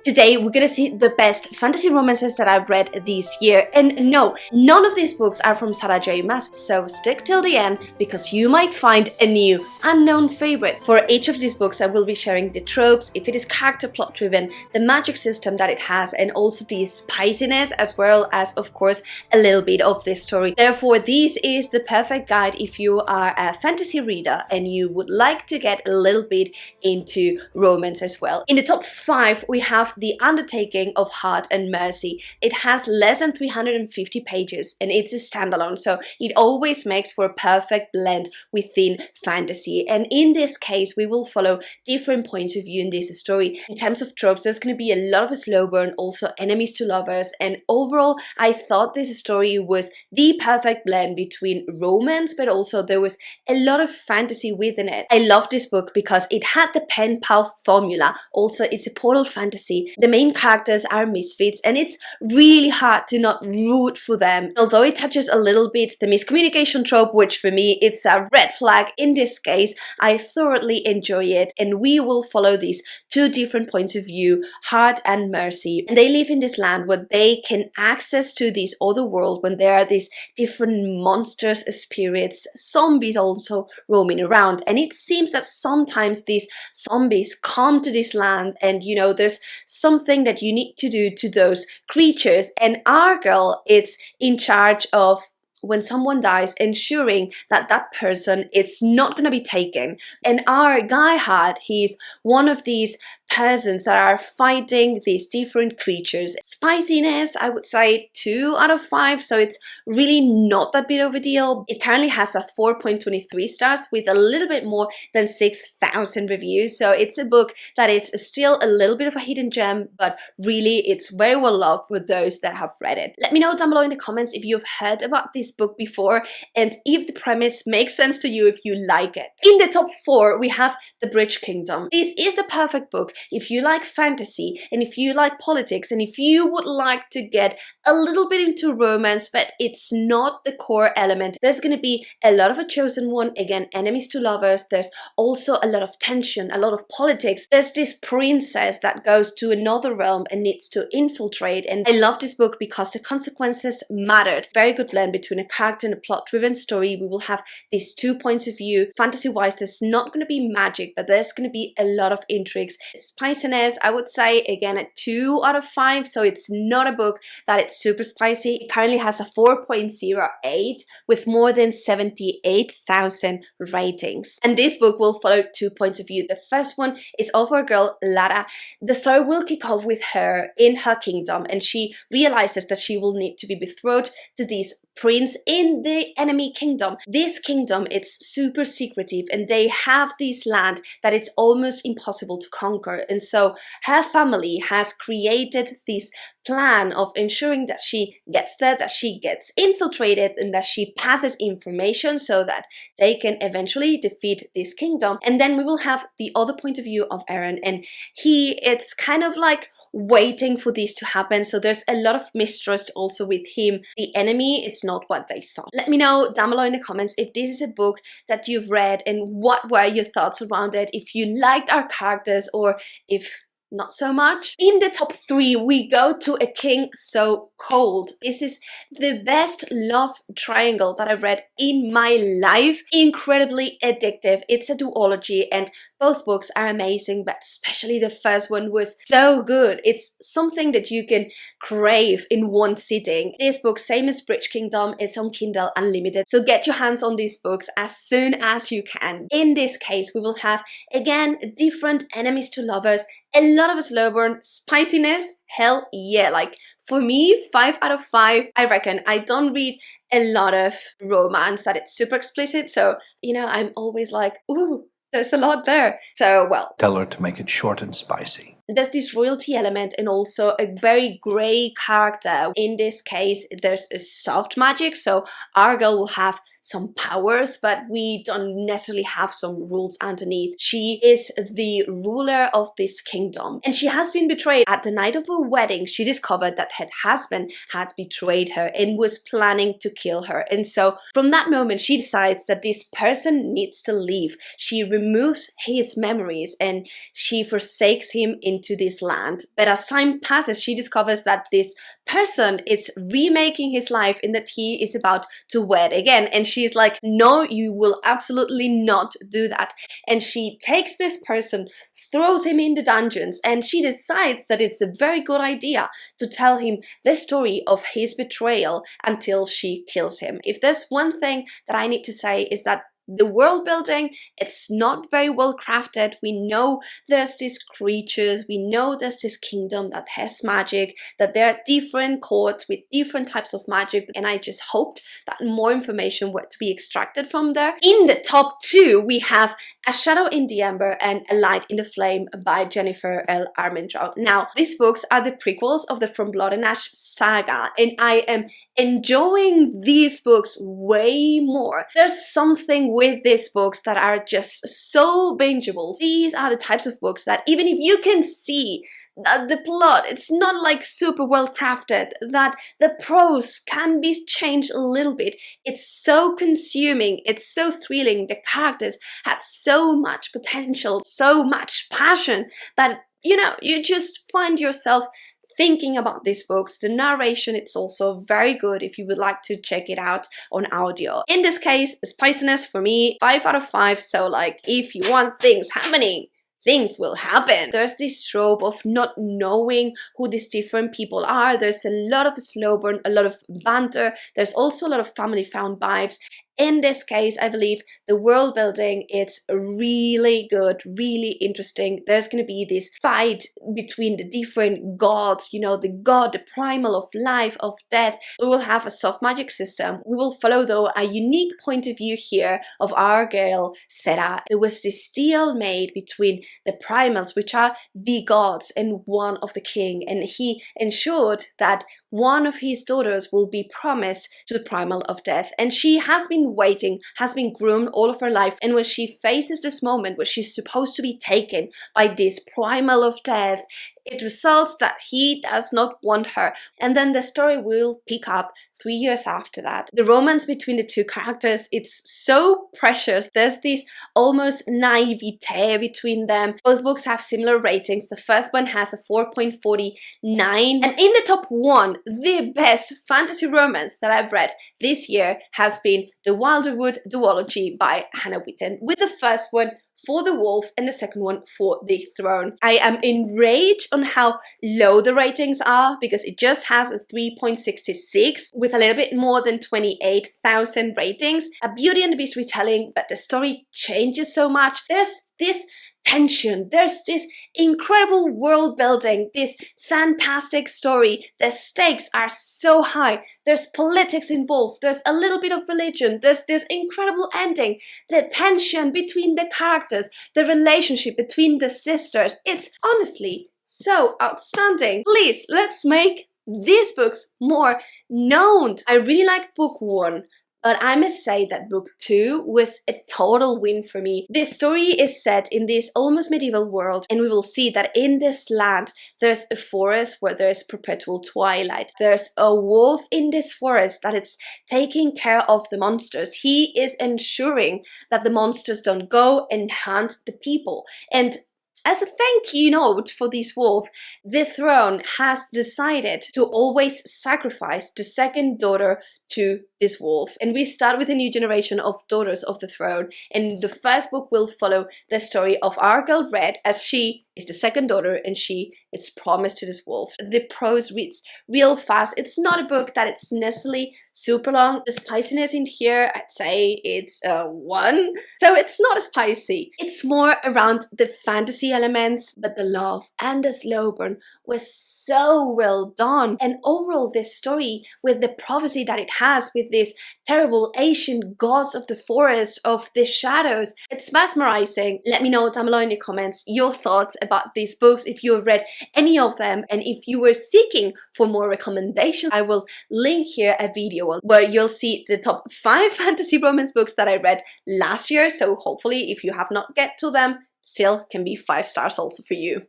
Today, we're gonna see the best fantasy romances that I've read this year. And no, none of these books are from Sarah J. Maas, so stick till the end because you might find a new, unknown favorite. For each of these books, I will be sharing the tropes, if it is character plot driven, the magic system that it has, and also the spiciness, as well as, of course, a little bit of this story. Therefore, this is the perfect guide if you are a fantasy reader and you would like to get a little bit into romance as well. In the top 5, we have The Undertaking of Heart and Mercy. It has less than 350 pages and it's a standalone, so it always makes for a perfect blend within fantasy. And in this case, we will follow different points of view in this story. In terms of tropes, there's going to be a lot of slow burn, also enemies to lovers, and overall, I thought this story was the perfect blend between romance, but also there was a lot of fantasy within it. I love this book because it had the pen pal formula. Also, it's a portal fantasy. The main characters are misfits and it's really hard to not root for them. Although it touches a little bit the miscommunication trope, which for me it's a red flag in this case, I thoroughly enjoy it, and we will follow these two different points of view, Heart and Mercy. And they live in this land where they can access to this other world when there are these different monsters, spirits, zombies also roaming around. And it seems that sometimes these zombies come to this land and there's something that you need to do to those creatures, and our girl is in charge of, when someone dies, ensuring that that person it's not going to be taken. And our guy he's one of these persons that are fighting these different creatures. Spiciness, I would say 2 out of 5, so it's really not that big of a deal. It currently has a 4.23 stars with a little bit more than 6,000 reviews, so it's a book that it's still a little bit of a hidden gem, but really it's very well loved for those that have read it. Let me know down below in the comments if you've heard about this book before and if the premise makes sense to you, if you like it. In the top 4, we have The Bridge Kingdom. This is the perfect book if you like fantasy and if you like politics and if you would like to get a little bit into romance, but it's not the core element. There's going to be a lot of a chosen one, again, enemies to lovers. There's also a lot of tension, a lot of politics. There's this princess that goes to another realm and needs to infiltrate, and I love this book because the consequences mattered. Very good blend between a character and a plot-driven story. We will have these two points of view. Fantasy-wise, there's not going to be magic, but there's going to be a lot of intrigues. Spiciness, I would say, again, a 2 out of 5, so it's not a book that it's super spicy. It currently has a 4.08 with more than 78,000 ratings. And this book will follow 2 points of view. The first one is of our girl, Lara. The story will kick off with her in her kingdom, and she realizes that she will need to be betrothed to this prince in the enemy kingdom. This kingdom, it's super secretive, and they have this land that it's almost impossible to conquer. And so her family has created this plan of ensuring that she gets there, that she gets infiltrated, and that she passes information so that they can eventually defeat this kingdom. And then we will have the other point of view of Aaron, and it's kind of like waiting for this to happen, so there's a lot of mistrust also with him. The enemy, it's not what they thought. Let me know down below in the comments if this is a book that you've read and what were your thoughts around it, if you liked our characters or if not so much. In the top 3, we go to A King So Cold. This is the best love triangle that I've read in my life. Incredibly addictive. It's a duology and both books are amazing, but especially the first one was so good. It's something that you can crave in one sitting. This book, same as Bridge Kingdom, it's on Kindle Unlimited, so get your hands on these books as soon as you can. In this case, we will have, again, different enemies to lovers, a lot of slow burn, spiciness, hell yeah. Like, for me, 5 out of 5. I reckon I don't read a lot of romance that it's super explicit, so, I'm always like, ooh, there's a lot there. So, well, tell her to make it short and spicy. There's this royalty element and also a very grey character. In this case, there's a soft magic, so our girl will have some powers, but we don't necessarily have some rules underneath. She is the ruler of this kingdom, and she has been betrayed. At the night of her wedding, she discovered that her husband had betrayed her and was planning to kill her. And so from that moment, she decides that this person needs to leave. She removes his memories and she forsakes him in into this land. But as time passes, she discovers that this person is remaking his life and that he is about to wed again. And she's like, no, you will absolutely not do that. And she takes this person, throws him in the dungeons, and she decides that it's a very good idea to tell him the story of his betrayal until she kills him. If there's one thing that I need to say is that the world building, it's not very well crafted. We know there's these creatures, we know there's this kingdom that has magic, that there are different courts with different types of magic, and I just hoped that more information were to be extracted from there. In the top two, we have A Shadow in the Ember and A Light in the Flame by Jennifer L. Armentrout. Now, these books are the prequels of the From Blood and Ash saga, and I am enjoying these books way more. There's something with these books that are just so bingeable. These are the types of books that even if you can see that the plot, it's not like super well crafted, that the prose can be changed a little bit, it's so consuming, it's so thrilling, the characters had so much potential, so much passion that, you know, you just find yourself thinking about these books. The narration, it's also very good if you would like to check it out on audio. In this case, spiciness for me, 5 out of 5. So like, if you want things happening, things will happen. There's this trope of not knowing who these different people are. There's a lot of slow burn, a lot of banter. There's also a lot of family found vibes. In this case, I believe the world building, it's really good, really interesting. There's going to be this fight between the different gods, you know, the god, the primal of life, of death. We will have a soft magic system. We will follow, though, a unique point of view here of our girl, Sera. There was this deal made between the primals, which are the gods, and one of the king. And he ensured that one of his daughters will be promised to the primal of death. And she has been waiting, has been groomed all of her life, and when she faces this moment where she's supposed to be taken by this primal of death, it results that he does not want her. And then the story will pick up 3 years after that. The romance between the two characters, it's so precious. There's this almost naivete between them. Both books have similar ratings. The first one has a 4.49. And in the top one, the best fantasy romance that I've read this year has been The Wilderwood Duology by Hannah Witten, with the first one for the wolf and the second one for the throne. I am enraged on how low the ratings are because it just has a 3.66 with a little bit more than 28,000 ratings. A Beauty and the Beast retelling, but the story changes so much. There's this tension, there's this incredible world building, this fantastic story. The stakes are so high, there's politics involved, there's a little bit of religion, there's this incredible ending, the tension between the characters, the relationship between the sisters. It's honestly so outstanding. Please, let's make these books more known. I really liked book 1, but I must say that book 2 was a total win for me. This story is set in this almost medieval world, and we will see that in this land there's a forest where there's perpetual twilight. There's a wolf in this forest that is taking care of the monsters. He is ensuring that the monsters don't go and hunt the people. And as a thank you note for this wolf, the throne has decided to always sacrifice the second daughter to this wolf. And we start with a new generation of daughters of the throne. And the first book will follow the story of our girl Red, as she is the second daughter and she is promised to this wolf. The prose reads real fast. It's not a book that it's necessarily super long. The spiciness in here, I'd say it's a 1. So it's not spicy. It's more around the fantasy elements, but the love and the slow burn was so well done. And overall, this story, with the prophecy that it has, with these terrible ancient gods of the forest, of the shadows, it's mesmerizing. Let me know down below in the comments your thoughts about these books, if you have read any of them, and if you were seeking for more recommendations. I will link here a video where you'll see the top 5 fantasy romance books that I read last year, so hopefully if you have not get to them, still can be 5 stars also for you.